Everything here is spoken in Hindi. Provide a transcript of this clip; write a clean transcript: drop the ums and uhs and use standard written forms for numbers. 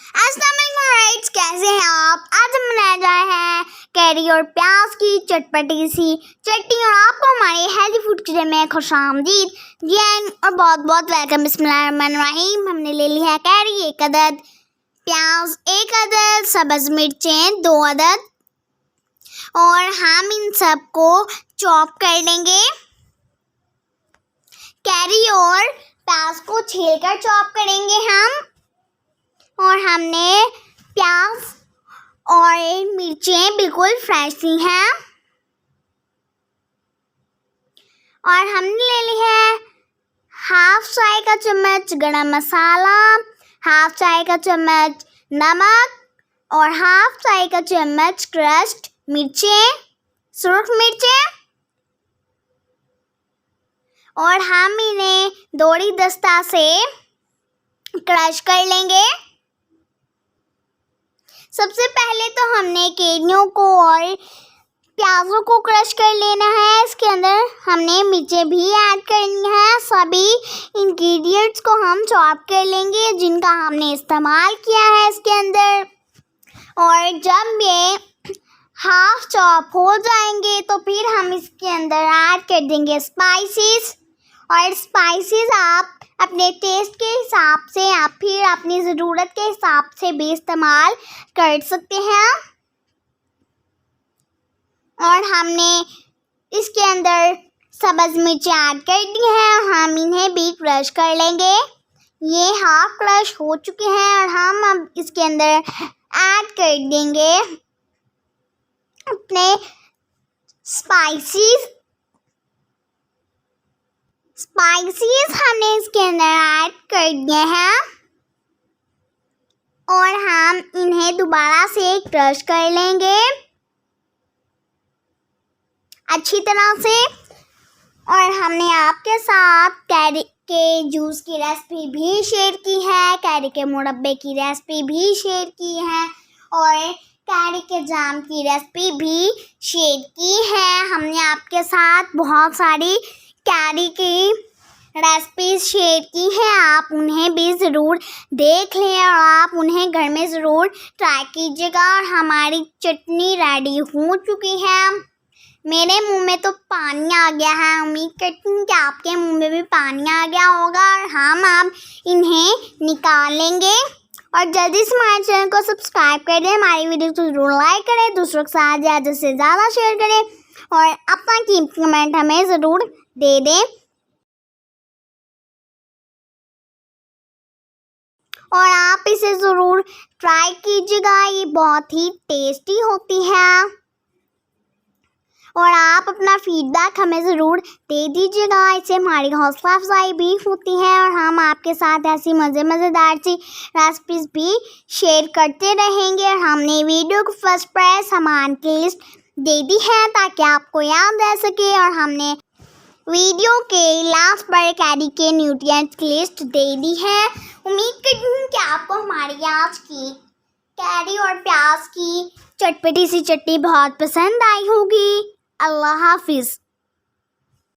राइट्स, कैसे हैं आप? आज हम बनाने जा रहे हैं कैरी और प्याज की चटपटी सी चटनी और आपको हमारे हेल्दी फूड किचन में खुशामदीद जी और बहुत बहुत वेलकम। बिस्मिल्लाहिर्रहमानिर्रहीम। हमने ले ली है कैरी 1 अदद, प्याज 1 अदद, सब्ज मिर्चें 2 अदद और हम इन सबको चॉप कर लेंगे। कैरी और प्याज को छीलकर चॉप करेंगे हम। और हमने प्याज और मिर्चें बिल्कुल फ्रेश ली हैं और हमने ले ली है हाफ चाय का चम्मच गरम मसाला, हाफ चाय का चम्मच नमक और हाफ चाय का चम्मच क्रश्ड मिर्चें, सुर्ख मिर्चें। और हम इन्हें दोरी दस्ता से क्रश कर लेंगे। सबसे पहले तो हमने कैरियों को और प्याजों को क्रश कर लेना है। इसके अंदर हमने मिर्चें भी ऐड करनी है। सभी इंग्रेडिएंट्स को हम चॉप कर लेंगे जिनका हमने इस्तेमाल किया है इसके अंदर। और जब ये हाफ चॉप हो जाएंगे तो फिर हम इसके अंदर ऐड कर देंगे स्पाइसेस। और स्पाइसेस आप अपने टेस्ट के हिसाब से या फिर अपनी ज़रूरत के हिसाब से भी इस्तेमाल कर सकते हैं। और हमने इसके अंदर सब्ज मिर्च ऐड कर दी है और हम इन्हें भी क्रश कर लेंगे। ये हाफ क्रश हो चुके हैं और हम अब इसके अंदर ऐड कर देंगे अपने स्पाइसेस हमने इसके अंदर ऐड कर दिए हैं और हम इन्हें दोबारा से क्रश कर लेंगे अच्छी तरह से। और हमने आपके साथ कैरी के जूस की रेसिपी भी शेयर की है, कैरी के मुरब्बे की रेसिपी भी शेयर की है और कैरी के जाम की रेसिपी भी शेयर की है। हमने आपके साथ बहुत सारी कैरी की रेसिपीज शेयर की है। आप उन्हें भी ज़रूर देख लें और आप उन्हें घर में ज़रूर ट्राई कीजिएगा। और हमारी चटनी रेडी हो चुकी है। मेरे मुंह में तो पानी आ गया है। उम्मीद करती हूँ कि आपके मुंह में भी पानी आ गया होगा। और हम अब इन्हें निकाल लेंगे। और जल्दी से हमारे चैनल को सब्सक्राइब कर दें, हमारी वीडियो को ज़रूर लाइक करें, दूसरों के साथ ज़्यादा से ज़्यादा शेयर करें और अपना कीमती कमेंट हमें ज़रूर दे दें। और आप इसे ज़रूर ट्राई कीजिएगा, ये बहुत ही टेस्टी होती है। और आप अपना फीडबैक हमें ज़रूर दे दीजिएगा, इससे हमारी हौसला अफजाई भी होती है और हम आपके साथ ऐसी मज़ेदार सी रेसिपीज़ भी शेयर करते रहेंगे। और हमने वीडियो को फर्स्ट प्राइस सामान की लिस्ट दे दी है ताकि आपको याद रह सके। और हमने वीडियो के लास्ट पर कैरी के न्यूट्रिएंट्स की लिस्ट दे दी है। उम्मीद करती हूँ कि आपको हमारी आज की कैरी और प्याज की चटपटी सी चटनी बहुत पसंद आई होगी। अल्लाह हाफिज़।